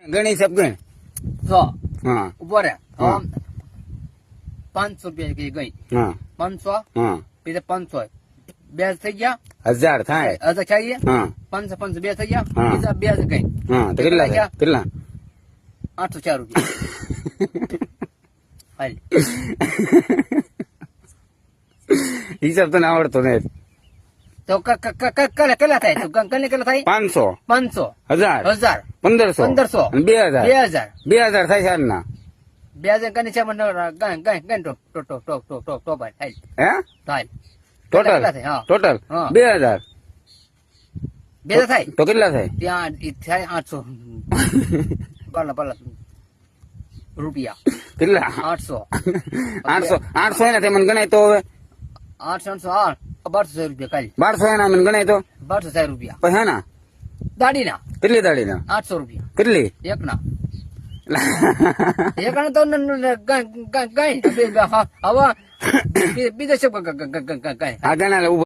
ગણી સબ ગણ 100 હા ઉભો રે હા. 500 રૂપિયા કઈ ગઈ હા 500 હા બીજા 500 બે થઈ ગયા 1000 થાય હજાર ચાહીએ હા 500 500 બે થઈ ગયા હા. બીજા બે કઈ હા તો કેટલા થાય કેટલા 804 રૂપિયા હાલ હિસાબ તને આવડતો ને તો કેટલા થાય તો કને કેટલા થાય 500 500 1000 1000 1500 1500 2000 2000 2000 થાય સારના 2000 કને છે મને ગણ ટોપ હાલ હે હાલ ટોટલ કેટલા થાય? હા. ટોટલ હા. 2000 બે થાય તો કેટલા થાય ત્યાં ઈ થાય 800 પાલા રૂપિયા કેટલા 800 800 એના તે મને ગણાય તો હવે 800 1200 રૂપિયા કાલ 1200 એના મને ગણાય તો 1200 રૂપિયા પછી હા ના દાડીના કેટલી દાડી ના 800 રૂપિયા કેટલી એકના એકના તો ગઈ હવે બીજા શું કઈ આ ગણા